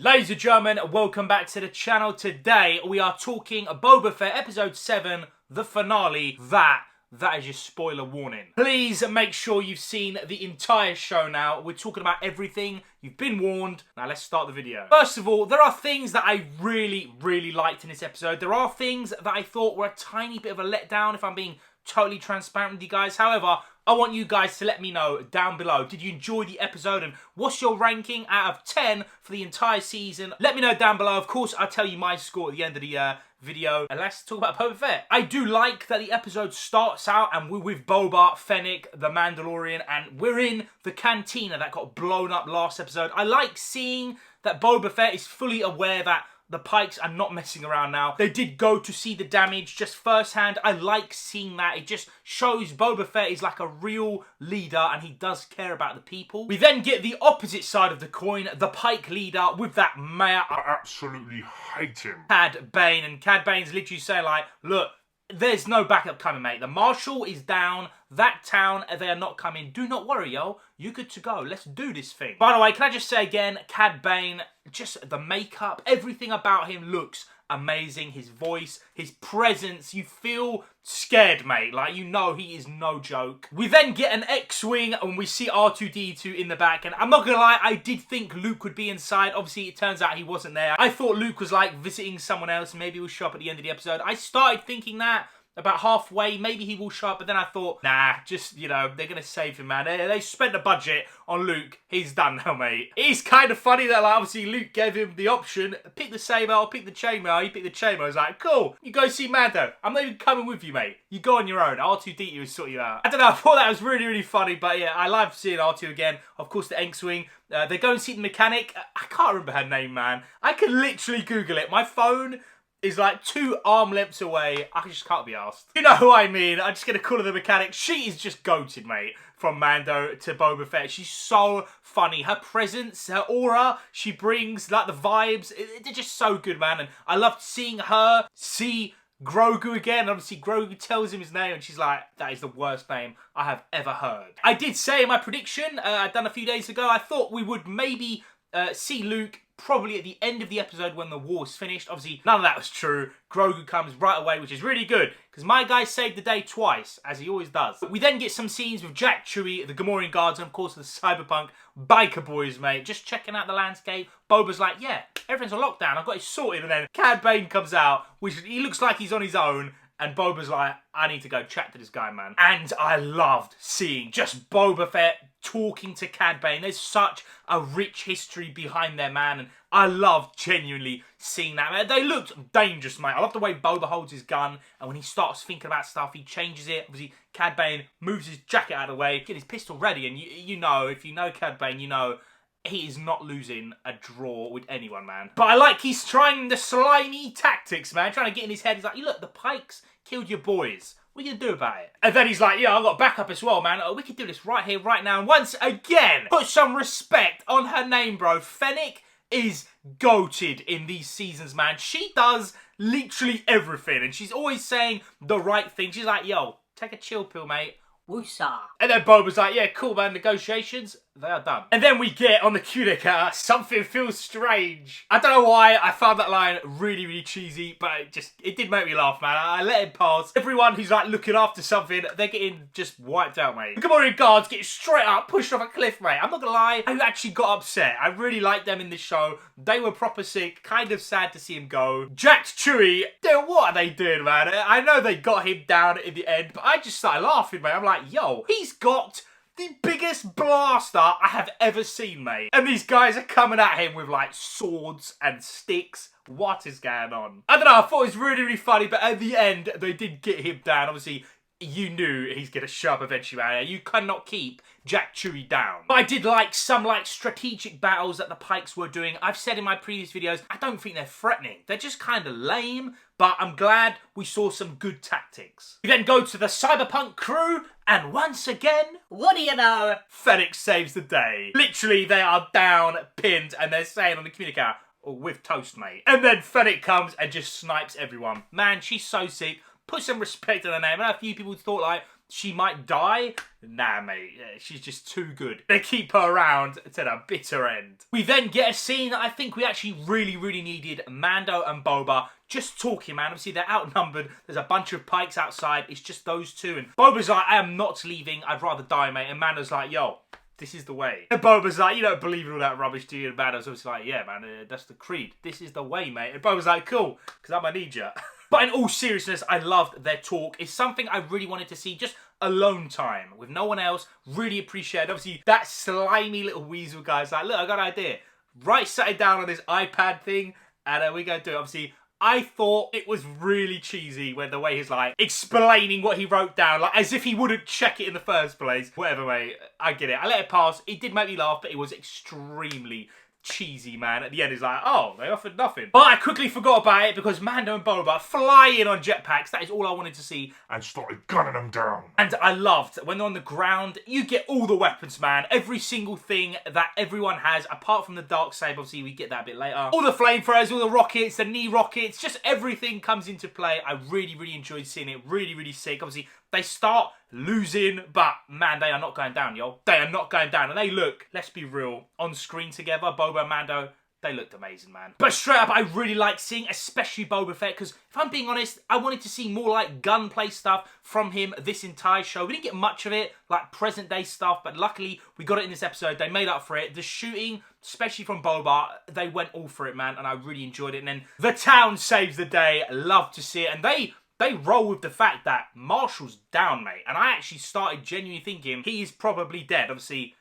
Ladies and gentlemen, welcome back to the channel. Today we are talking Boba Fett episode 7, the finale. That is your spoiler warning. Please make sure you've seen the entire show now. We're talking about everything. You've been warned. Now let's start the video. First of all, there are things that I really liked in this episode. There are things that I thought were a tiny bit of a letdown, if I'm being totally transparent with you guys. However, I want you guys to let me know down below. Did you enjoy the episode? And what's your ranking out of 10 for the entire season? Let me know down below. Of course, I'll tell you my score at the end of the video. And let's talk about Boba Fett. I do like that the episode starts out and we're with Boba, Fennec, the Mandalorian, and we're in the cantina that got blown up last episode. I like seeing that Boba Fett is fully aware that the Pikes are not messing around now. They did go to see the damage just firsthand. I like seeing that. It just shows Boba Fett is like a real leader and he does care about the people. We then get the opposite side of the coin, the Pike leader with that mayor. I absolutely hate him. Cad Bane, and Cad Bane's literally saying like, look, there's no backup coming, mate. The Marshal is down. That town, they are not coming. Do not worry, yo. You're good to go. Let's do this thing. By the way, can I just say again, Cad Bane, just the makeup, everything about him looks amazing. His voice, his presence, you feel scared, mate. Like, you know he is no joke. We then get an X-Wing and we see R2-D2 in the back. And I'm not gonna lie, I did think Luke would be inside. Obviously, it turns out he wasn't there. I thought Luke was like visiting someone else. Maybe he'll show up at the end of the episode. I started thinking that about halfway, maybe he will show up, but then I thought, nah, just, you know, they're going to save him, man. They spent the budget on Luke. He's done now, mate. It's kind of funny that, like, obviously, Luke gave him the option, pick the saber or pick the chainmail. He picked the chainmail. I was like, cool, you go see Mando. I'm not even coming with you, mate. You go on your own. R2-D2 will sort you out. I don't know, I thought that was really funny, but yeah, I love seeing R2 again. Of course, the X-Wing. They go and see the mechanic. I can't remember her name, man. I can literally Google it. My phone is like 2 arm lengths away. I just can't be asked. You know who I mean. I'm just going to call her the mechanic. She is just goated, mate. From Mando to Boba Fett. She's so funny. Her presence, her aura, she brings, like, the vibes. They're just so good, man. And I loved seeing her see Grogu again. Obviously, Grogu tells him his name and she's like, that is the worst name I have ever heard. I did say in my prediction, I'd done a few days ago, I thought we would maybe see Luke probably at the end of the episode when the war is finished. Obviously, none of that was true. Grogu comes right away, which is really good, because my guy saved the day twice, as he always does. We then get some scenes with Jack, Chewie, the Gamorrean guards, and of course the cyberpunk biker boys, mate, just checking out the landscape. Boba's like, yeah, everything's on lockdown, I've got it sorted. And then Cad Bane comes out, which he looks like he's on his own, and Boba's like, I need to go chat to this guy, man. And I loved seeing just Boba Fett talking to Cad Bane. There's such a rich history behind their man, and I loved genuinely seeing that. Man, they looked dangerous, mate. I love the way Boba holds his gun, and when he starts thinking about stuff, he changes it. Obviously, Cad Bane moves his jacket out of the way, get his pistol ready, and you know, if you know Cad Bane, you know he is not losing a draw with anyone, man. But I like he's trying the slimy tactics, man. Trying to get in his head. He's like, look, the Pikes killed your boys. What are you going to do about it? And then he's like, yeah, I've got backup as well, man. Oh, we can do this right here, right now. And once again, put some respect on her name, bro. Fennec is goated in these seasons, man. She does literally everything. And she's always saying the right thing. She's like, yo, take a chill pill, mate. Woosah. And then Boba's like, yeah, cool, man, negotiations, they are done. And then we get on the communicator, something feels strange. I don't know why I found that line really cheesy, but it did make me laugh, man. I let it pass. Everyone who's like looking after something, they're getting just wiped out, mate. The Gamorrean guards get straight up, pushed off a cliff, mate. I'm not gonna lie, I actually got upset. I really liked them in this show. They were proper sick, kind of sad to see him go. Jack's Chewie, dude, what are they doing, man? I know they got him down in the end, but I just started laughing, mate. I'm like, yo, he's got the biggest blaster I have ever seen, mate. And these guys are coming at him with, like, swords and sticks. What is going on? I don't know, I thought it was really funny, but at the end, they did get him down. Obviously, you knew he's going to show up eventually, man. You cannot keep Jack Chewie down. But I did like some, like, strategic battles that the Pikes were doing. I've said in my previous videos, I don't think they're threatening. They're just kind of lame, but I'm glad we saw some good tactics. We then go to the cyberpunk crew, and once again, what do you know? Fennec saves the day. Literally, they are down, pinned, and they're saying on the communicator, oh, with toast, mate. And then Fennec comes and just snipes everyone. Man, she's so sick. Put some respect on her name. And a few people thought, like, she might die. Nah, mate, she's just too good. They keep her around to the bitter end. We then get a scene that I think we actually really, really needed. Mando and Boba just talking, man. Obviously, they're outnumbered. There's a bunch of pikes outside. It's just those two. And Boba's like, I am not leaving. I'd rather die, mate. And Mando's like, yo, this is the way. And Boba's like, you don't believe in all that rubbish, do you? And Mando's obviously like, yeah, man, that's the creed. This is the way, mate. And Boba's like, cool, because I'm gonna need you. But in all seriousness, I loved their talk. It's something I really wanted to see, just alone time with no one else. Really appreciate. Obviously, that slimy little weasel guy's like, look, I got an idea. Right, sat it down on this iPad thing, and we're going to do it. Obviously, I thought it was really cheesy when the way he's like explaining what he wrote down, like as if he wouldn't check it in the first place. Whatever, mate. I get it. I let it pass. It did make me laugh, but it was extremely cheesy, man. At the end, he's like, oh, they offered nothing. But I quickly forgot about it because Mando and Boba fly in on jetpacks. That is all I wanted to see. And started gunning them down. And I loved when they're on the ground, you get all the weapons, man. Every single thing that everyone has, apart from the darksaber. Obviously, we get that a bit later. All the flamethrowers, all the rockets, the knee rockets, just everything comes into play. I really, really enjoyed seeing it. Really, really sick. Obviously, they start losing, but man, they are not going down, yo. They are not going down. And they look, let's be real, on screen together, Boba and Mando, they looked amazing, man. But straight up, I really like seeing, especially Boba Fett, because if I'm being honest, I wanted to see more like gunplay stuff from him this entire show. We didn't get much of it, like present day stuff, but luckily we got it in this episode. They made up for it. The shooting, especially from Boba, they went all for it, man, and I really enjoyed it. And then the town saves the day. Love to see it. And they roll with the fact that Marshall's down, mate. And I actually started genuinely thinking he is probably dead. Obviously,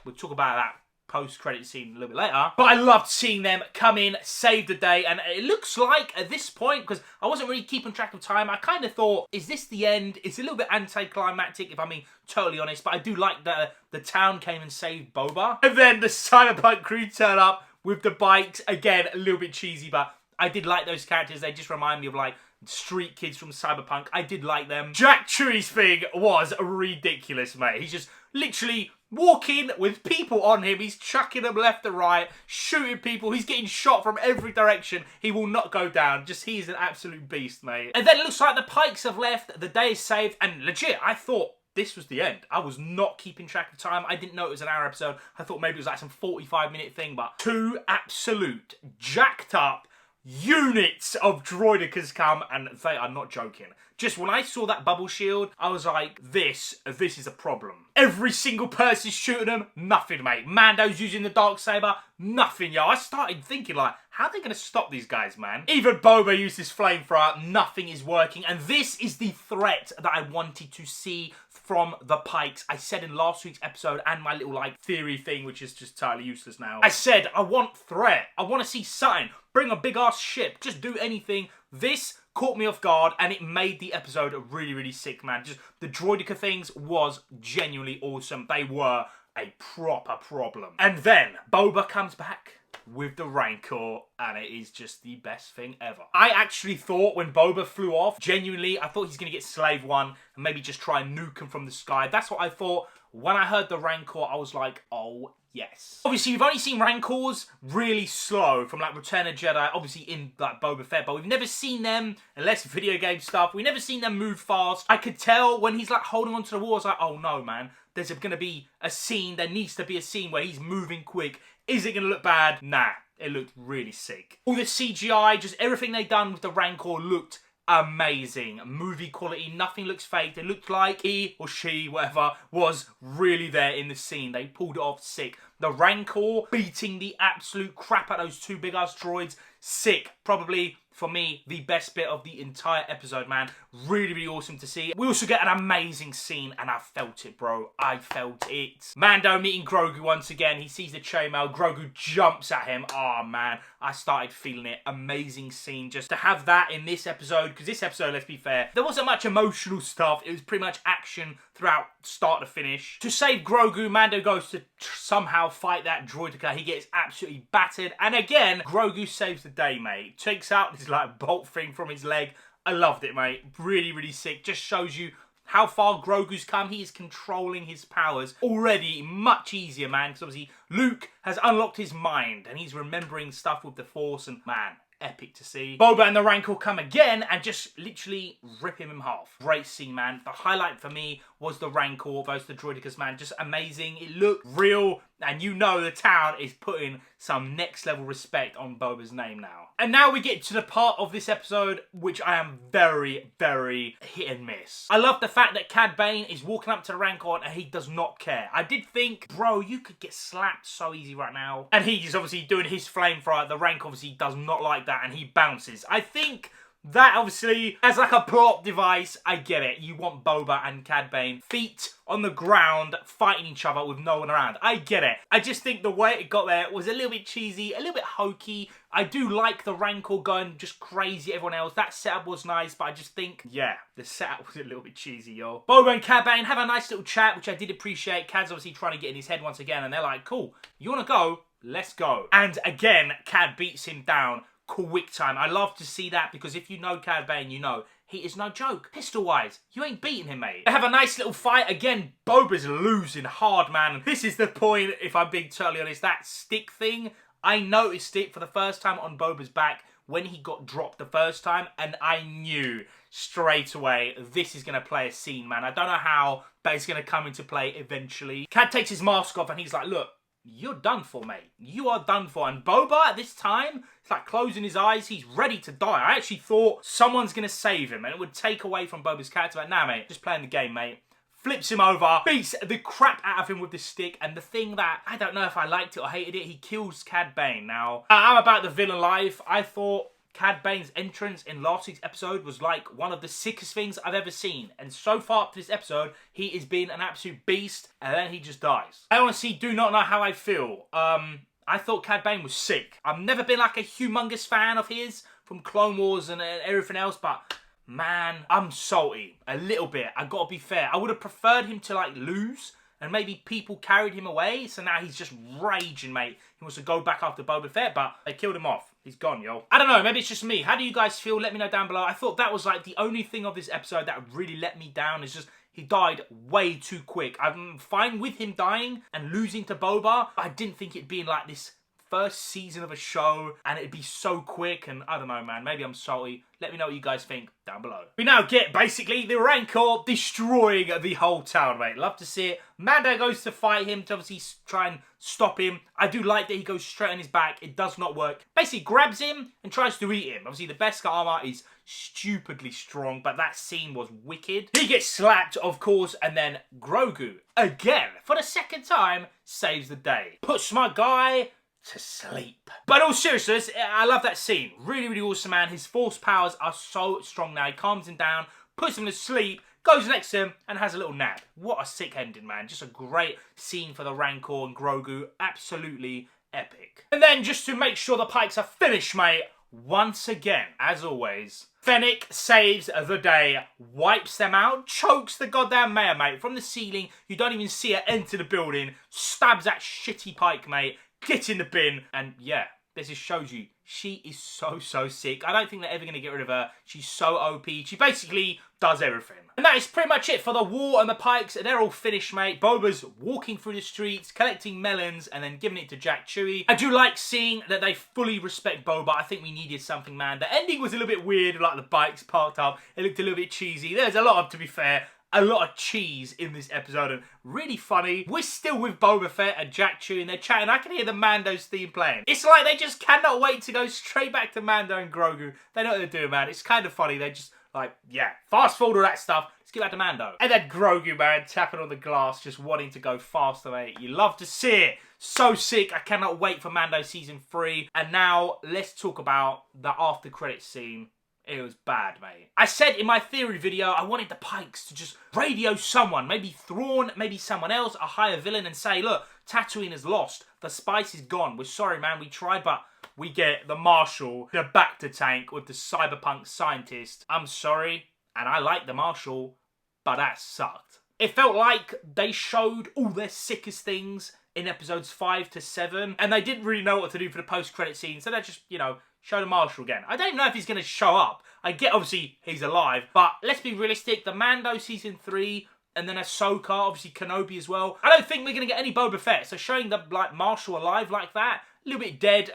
we'll talk about that post-credit scene a little bit later. But I loved seeing them come in, save the day. And it looks like at this point, because I wasn't really keeping track of time, I kind of thought, is this the end? It's a little bit anticlimactic, if I'm being totally honest. But I do like that the town came and saved Boba. And then the Cyberpunk crew turn up with the bikes. Again, a little bit cheesy, but I did like those characters. They just remind me of like street kids from Cyberpunk. I did like them. Jack Chewie's thing was ridiculous, mate. He's just literally walking with people on him. He's chucking them left and right, shooting people. He's getting shot from every direction. He will not go down. Just, he's an absolute beast, mate. And then it looks like the Pikes have left. The day is saved. And legit, I thought this was the end. I was not keeping track of time. I didn't know it was an hour episode. I thought maybe it was like some 45-minute thing. But two absolute jacked up units of droidicas come, and they are not joking. Just when I saw that bubble shield, I was like, this is a problem. Every single person shooting them, nothing, mate. Mando's using the darksaber, nothing, yo. I started thinking, like, how are they going to stop these guys, man? Even Boba used his flamethrower, nothing is working. And this is the threat that I wanted to see from the Pikes. I said in last week's episode, and my little, like, theory thing, which is just totally useless now. I said, I want threat. I want to see something. Bring a big-ass ship. Just do anything. This caught me off guard, and it made the episode really, really sick, man. Just the droidica things was genuinely awesome. They were a proper problem. And then Boba comes back with the Rancor, and it is just the best thing ever. I actually thought when Boba flew off, genuinely, I thought he's going to get Slave 1 and maybe just try and nuke him from the sky. That's what I thought. When I heard the Rancor, I was like, oh, yes. Obviously, we've only seen Rancors really slow from, like, Return of Jedi, obviously in, like, Boba Fett, but we've never seen them, unless video game stuff, we've never seen them move fast. I could tell when he's, like, holding onto the wall, I was like, oh, no, man. There's going to be a scene, there needs to be a scene where he's moving quick. Is it going to look bad? Nah, it looked really sick. All the CGI, just everything they've done with the Rancor looked amazing. Movie quality, nothing looks fake. It looked like he or she, whatever, was really there in the scene. They pulled it off sick. The Rancor beating the absolute crap out of those two big-ass droids, sick. Probably, for me, the best bit of the entire episode, man. Really, really awesome to see. We also get an amazing scene, and I felt it, bro. I felt it. Mando meeting Grogu once again. He sees the chainmail. Grogu jumps at him. Oh, man. I started feeling it. Amazing scene. Just to have that in this episode, because this episode, let's be fair, there wasn't much emotional stuff. It was pretty much action throughout start to finish. To save Grogu, Mando goes to somehow fight that droidica. He gets absolutely battered. And again, Grogu saves the day, mate. Takes out this, like, bolt thing from his leg. I loved it, mate. Really, really sick. Just shows you how far Grogu's come. He is controlling his powers already much easier, man. Because obviously Luke has unlocked his mind and he's remembering stuff with the Force. And man, Epic to see. Boba and the Rancor come again and just literally rip him in half. Great scene, man. The highlight for me was the Rancor versus the Droidicus, man. Just amazing. It looked real, and you know the town is putting some next level respect on Boba's name now. And now we get to the part of this episode which I am very, very hit and miss. I love the fact that Cad Bane is walking up to the Rancor and he does not care. I did think, bro, you could get slapped so easy right now. And he's obviously doing his flamethrower. The Rancor obviously does not like that and he bounces. I think that obviously, as like a plot device, I get it. You want Boba and Cad Bane feet on the ground fighting each other with no one around. I get it. I just think the way it got there was a little bit cheesy, a little bit hokey. I do like the Rancor going just crazy at everyone else. That setup was nice, but I just think, yeah, the setup was a little bit cheesy, yo. Boba and Cad Bane have a nice little chat, which I did appreciate. Cad's obviously trying to get in his head once again, and they're like, cool, you want to go? Let's go. And again, Cad beats him down. Quick time. I love to see that because if you know Cad Bane, you know he is no joke. Pistol-wise, you ain't beating him, mate. They have a nice little fight. Again, Boba's losing hard, man. This is the point, if I'm being totally honest, that stick thing, I noticed it for the first time on Boba's back when he got dropped the first time, and I knew straight away this is going to play a scene, man. I don't know how, but it's going to come into play eventually. Cad takes his mask off and he's like, look, you're done for, mate. You are done for. And Boba, at this time, it's like closing his eyes. He's ready to die. I actually thought someone's going to save him and it would take away from Boba's character. But nah, mate, just playing the game, mate. Flips him over, beats the crap out of him with the stick. And the thing that, I don't know if I liked it or hated it, he kills Cad Bane. Now, I'm about the villain life. I thought Cad Bane's entrance in last week's episode was like one of the sickest things I've ever seen. And so far up to this episode, he has been an absolute beast, and then he just dies. I honestly do not know how I feel. I thought Cad Bane was sick. I've never been like a humongous fan of his from Clone Wars and everything else, but man, I'm salty. A little bit. I gotta be fair. I would have preferred him to like lose, and maybe people carried him away, so now he's just raging, mate. He wants to go back after Boba Fett, but they killed him off. He's gone, yo. I don't know, maybe it's just me. How do you guys feel? Let me know down below. I thought that was like the only thing of this episode that really let me down. Is just he died way too quick. I'm fine with him dying and losing to Boba, but I didn't think it'd be like this first season of a show and it'd be so quick, and I don't know, man, maybe I'm salty. Let me know what you guys think down below. We now get basically the Rancor destroying the whole town, mate. Love to see it. Mando goes to fight him to obviously try and stop him. I do like that he goes straight on his back. It does not work. Basically grabs him and tries to eat him. Obviously the Beskar armor is stupidly strong, but that scene was wicked. He gets slapped, of course, and then Grogu, again, for the second time, saves the day. Puts my guy to sleep. But in all seriousness, I love that scene. Really, really awesome, man. His force powers are so strong now. He calms him down, puts him to sleep, goes next to him, and has a little nap. What a sick ending, man. Just a great scene for the Rancor and Grogu. Absolutely epic. And then, just to make sure the Pikes are finished, mate, once again, as always, Fennec saves the day, wipes them out, chokes the goddamn mayor, mate, from the ceiling. You don't even see her enter the building, stabs that shitty Pike, mate, get in the bin, and yeah, this just shows you she is so sick. I don't think they're ever going to get rid of her. She's so OP. She basically does everything. And that is pretty much it for the war and the Pikes. They're all finished, mate. Boba's walking through the streets, collecting melons, and then giving it to Jack Chewie. I do like seeing that they fully respect Boba. I think we needed something, man. The ending was a little bit weird, like the bikes parked up. It looked a little bit cheesy. There's a lot of, to be fair, a lot of cheese in this episode and really funny. We're still with Boba Fett and Jack Chewie and they're chatting. I can hear the Mando's theme playing. It's like they just cannot wait to go straight back to Mando and Grogu. They know what they're doing, man. It's kind of funny. They just like, yeah, fast forward all that stuff. Let's get back to Mando. And then Grogu, man, tapping on the glass, just wanting to go faster, mate. You love to see it. So sick. I cannot wait for Mando Season 3. And now, let's talk about the after credits scene. It was bad, mate. I said in my theory video, I wanted the Pikes to just radio someone, maybe Thrawn, maybe someone else, a higher villain, and say, look, Tatooine is lost. The spice is gone. We're sorry, man. We tried, but we get the Marshal, the Bacta tank with the cyberpunk scientist. I'm sorry, and I like the Marshal, but that sucked. It felt like they showed all their sickest things in episodes 5 to 7, and they didn't really know what to do for the post-credit scene, so they just, you know, show the Marshal again. I don't know if he's going to show up. I get, obviously, he's alive, but let's be realistic. The Mando Season 3, and then Ahsoka, obviously Kenobi as well. I don't think we're going to get any Boba Fett, so showing the, like, Marshal alive like that, a little bit dead.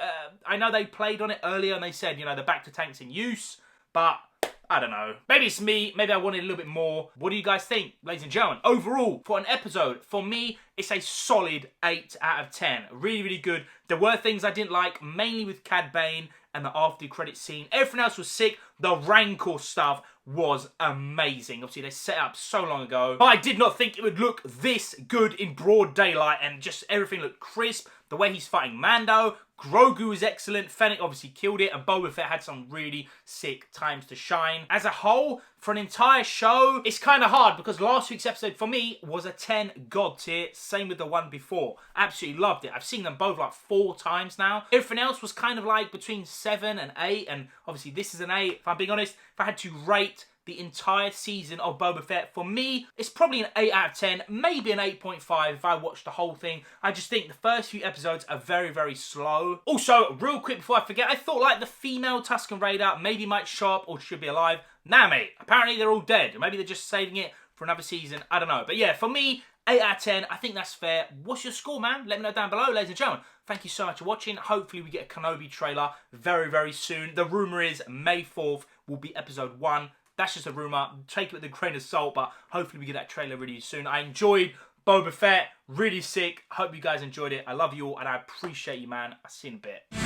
I know they played on it earlier and they said, you know, the back to tank's in use, but I don't know. Maybe it's me. Maybe I wanted a little bit more. What do you guys think, ladies and gentlemen? Overall, for an episode, for me, it's a solid 8 out of 10. Really, really good. There were things I didn't like, mainly with Cad Bane and the after credit scene. Everything else was sick. The Rancor stuff was amazing. Obviously, they set it up so long ago. But I did not think it would look this good in broad daylight, and just everything looked crisp. The way he's fighting Mando, Grogu was excellent, Fennec obviously killed it, and Boba Fett had some really sick times to shine. As a whole, for an entire show, it's kind of hard because last week's episode for me was a 10 god tier, same with the one before. Absolutely loved it. I've seen them both like 4 times now. Everything else was kind of like between 7 and 8, and obviously this is an 8. If I'm being honest, if I had to rate the entire season of Boba Fett, for me, it's probably an 8 out of 10, maybe an 8.5 if I watched the whole thing. I just think the first few episodes are very, very slow. Also, real quick before I forget, I thought like the female Tusken Raider maybe might show up or should be alive. Nah, mate. Apparently they're all dead. Maybe they're just saving it for another season. I don't know. But yeah, for me, 8 out of 10. I think that's fair. What's your score, man? Let me know down below, ladies and gentlemen. Thank you so much for watching. Hopefully we get a Kenobi trailer very, very soon. The rumour is May 4th will be episode 1. That's just a rumour. Take it with a grain of salt, but hopefully we get that trailer really soon. I enjoyed Boba Fett. Really sick. Hope you guys enjoyed it. I love you all, and I appreciate you, man. I'll see you in a bit.